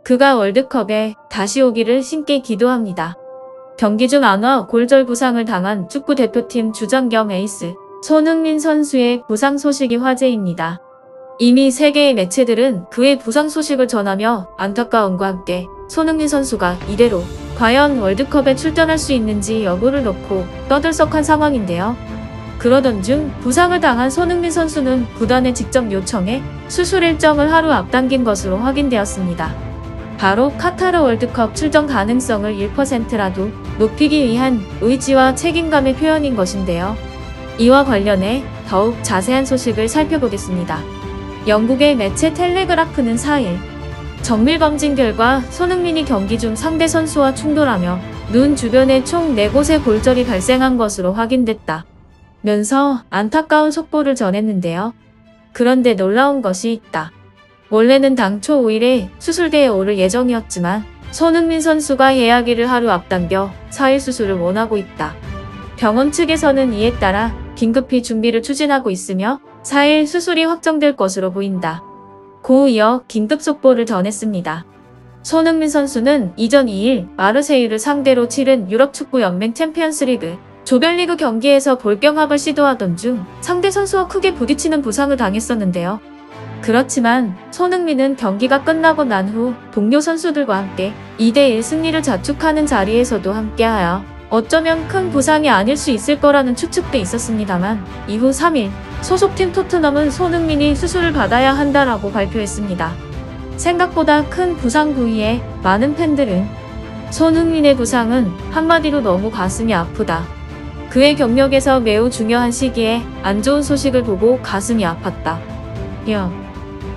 그가 월드컵에 다시 오기를 신께 기도합니다. 경기 중 안와 골절 부상을 당한 축구대표팀 주장 겸 에이스 손흥민 선수의 부상 소식이 화제입니다. 이미 세계의 매체들은 그의 부상 소식을 전하며 안타까움과 함께 손흥민 선수가 이대로 과연 월드컵에 출전할 수 있는지 여부를 놓고 떠들썩한 상황인데요. 그러던 중 부상을 당한 손흥민 선수는 구단에 직접 요청해 수술 일정을 하루 앞당긴 것으로 확인되었습니다. 바로 카타르 월드컵 출전 가능성을 1%라도 높이기 위한 의지와 책임감의 표현인 것인데요. 이와 관련해 더욱 자세한 소식을 살펴보겠습니다. 영국의 매체 텔레그라프는 4일 정밀 검진 결과 손흥민이 경기 중 상대 선수와 충돌하며 눈 주변에 총 4곳의 골절이 발생한 것으로 확인됐다 면서 안타까운 속보를 전했는데요. 그런데 놀라운 것이 있다. 원래는 당초 5일에 수술대에 오를 예정이었지만 손흥민 선수가 예약일을 하루 앞당겨 4일 수술을 원하고 있다. 병원 측에서는 이에 따라 긴급히 준비를 추진하고 있으며 4일 수술이 확정될 것으로 보인다. 고 이어 긴급 속보를 전했습니다. 손흥민 선수는 이전 2일 마르세유를 상대로 치른 유럽축구연맹 챔피언스리그 조별리그 경기에서 볼경합을 시도하던 중 상대 선수와 크게 부딪히는 부상을 당했었는데요. 그렇지만 손흥민은 경기가 끝나고 난 후 동료 선수들과 함께 2대1 승리를 자축하는 자리에서도 함께하여 어쩌면 큰 부상이 아닐 수 있을 거라는 추측도 있었습니다만 이후 3일 소속팀 토트넘은 손흥민이 수술을 받아야 한다라고 발표했습니다. 생각보다 큰 부상 부위에 많은 팬들은 손흥민의 부상은 한마디로 너무 가슴이 아프다. 그의 경력에서 매우 중요한 시기에 안 좋은 소식을 보고 가슴이 아팠다.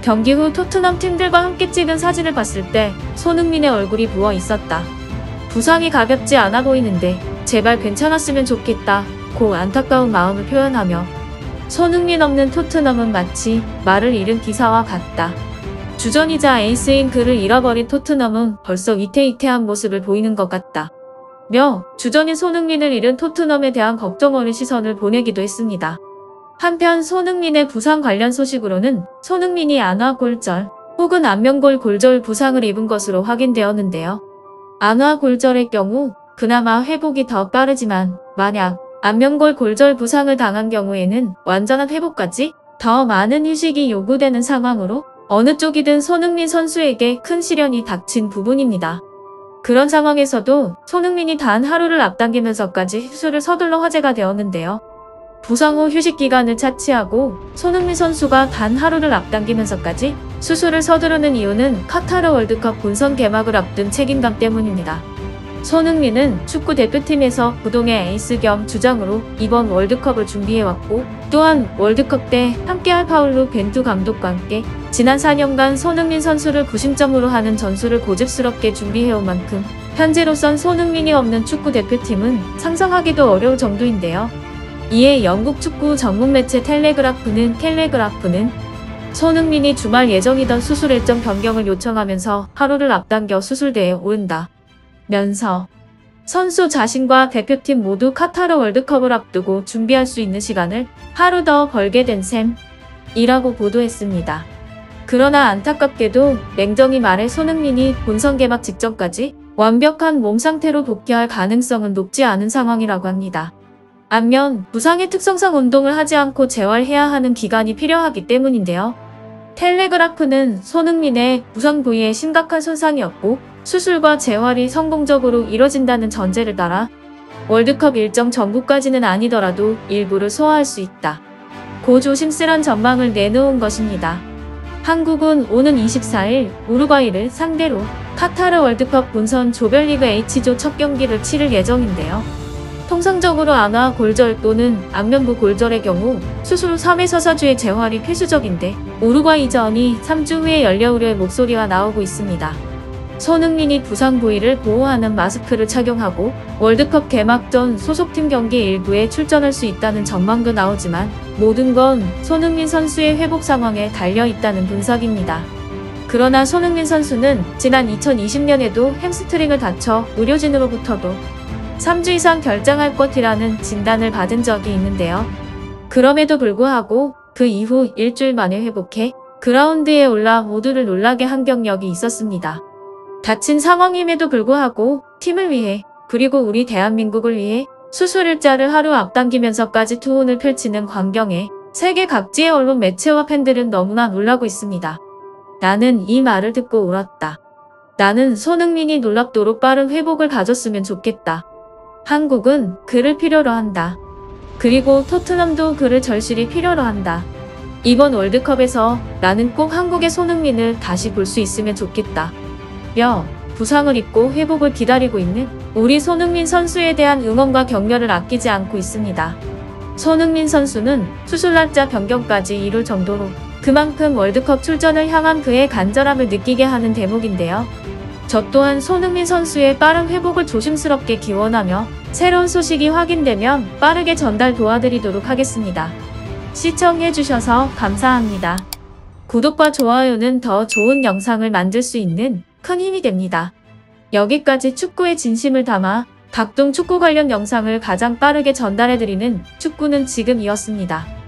경기 후 토트넘 팀들과 함께 찍은 사진을 봤을 때 손흥민의 얼굴이 부어 있었다. 부상이 가볍지 않아 보이는데 제발 괜찮았으면 좋겠다 고 안타까운 마음을 표현하며 손흥민 없는 토트넘은 마치 말을 잃은 기사와 같다. 주전이자 에이스인 그를 잃어버린 토트넘은 벌써 위태위태한 모습을 보이는 것 같다. 며 주전인 손흥민을 잃은 토트넘에 대한 걱정 어린 시선을 보내기도 했습니다. 한편 손흥민의 부상 관련 소식으로는 손흥민이 안와 골절 혹은 안면골 골절 부상을 입은 것으로 확인되었는데요. 안와 골절의 경우 그나마 회복이 더 빠르지만 만약 안면골 골절 부상을 당한 경우에는 완전한 회복까지 더 많은 휴식이 요구되는 상황으로 어느 쪽이든 손흥민 선수에게 큰 시련이 닥친 부분입니다. 그런 상황에서도 손흥민이 단 하루를 앞당기면서까지 수술을 서둘러 화제가 되었는데요. 부상 후 휴식 기간을 차치하고 손흥민 선수가 단 하루를 앞당기면서까지 수술을 서두르는 이유는 카타르 월드컵 본선 개막을 앞둔 책임감 때문입니다. 손흥민은 축구 대표팀에서 부동의 에이스 겸 주장으로 이번 월드컵을 준비해왔고 또한 월드컵 때 함께할 파울루 벤투 감독과 함께 지난 4년간 손흥민 선수를 구심점으로 하는 전술을 고집스럽게 준비해온 만큼 현재로선 손흥민이 없는 축구 대표팀은 상상하기도 어려울 정도인데요. 이에 영국 축구 전문 매체 텔레그라프는 손흥민이 주말 예정이던 수술 일정 변경을 요청하면서 하루를 앞당겨 수술대에 오른다 면서 선수 자신과 대표팀 모두 카타르 월드컵을 앞두고 준비할 수 있는 시간을 하루 더 벌게 된 셈이라고 보도했습니다. 그러나 안타깝게도 냉정히 말해 손흥민이 본선 개막 직전까지 완벽한 몸 상태로 복귀할 가능성은 높지 않은 상황이라고 합니다. 반면 부상의 특성상 운동을 하지 않고 재활해야 하는 기간이 필요하기 때문인데요. 텔레그라프는 손흥민의 부상 부위에 심각한 손상이 없고 수술과 재활이 성공적으로 이뤄진다는 전제를 따라 월드컵 일정 전부까지는 아니더라도 일부를 소화할 수 있다. 고 조심스런 전망을 내놓은 것입니다. 한국은 오는 24일 우루과이를 상대로 카타르 월드컵 본선 조별리그 H조 첫 경기를 치를 예정인데요. 통상적으로 안와 골절 또는 안면부 골절의 경우 수술 후 3에서 4주의 재활이 필수적인데 우루과이전이 3주 후에 열려 우려의 목소리가 나오고 있습니다. 손흥민이 부상 부위를 보호하는 마스크를 착용하고 월드컵 개막 전 소속팀 경기 일부에 출전할 수 있다는 전망도 나오지만 모든 건 손흥민 선수의 회복 상황에 달려 있다는 분석입니다. 그러나 손흥민 선수는 지난 2020년에도 햄스트링을 다쳐 의료진으로부터도 3주 이상 결장할 것이라는 진단을 받은 적이 있는데요. 그럼에도 불구하고 그 이후 일주일 만에 회복해 그라운드에 올라 모두를 놀라게 한 경력이 있었습니다. 다친 상황임에도 불구하고 팀을 위해 그리고 우리 대한민국을 위해 수술 일자를 하루 앞당기면서까지 투혼을 펼치는 광경에 세계 각지의 언론 매체와 팬들은 너무나 놀라고 있습니다. 나는 이 말을 듣고 울었다. 나는 손흥민이 놀랍도록 빠른 회복을 가졌으면 좋겠다. 한국은 그를 필요로 한다. 그리고 토트넘도 그를 절실히 필요로 한다. 이번 월드컵에서 나는 꼭 한국의 손흥민을 다시 볼 수 있으면 좋겠다. 부상을 입고 회복을 기다리고 있는 우리 손흥민 선수에 대한 응원과 격려를 아끼지 않고 있습니다. 손흥민 선수는 수술 날짜 변경까지 이룰 정도로 그만큼 월드컵 출전을 향한 그의 간절함을 느끼게 하는 대목인데요. 저 또한 손흥민 선수의 빠른 회복을 조심스럽게 기원하며 새로운 소식이 확인되면 빠르게 전달 도와드리도록 하겠습니다. 시청해주셔서 감사합니다. 구독과 좋아요는 더 좋은 영상을 만들 수 있는 큰 힘이 됩니다. 여기까지 축구의 진심을 담아 각종 축구 관련 영상을 가장 빠르게 전달해드리는 축구는 지금이었습니다.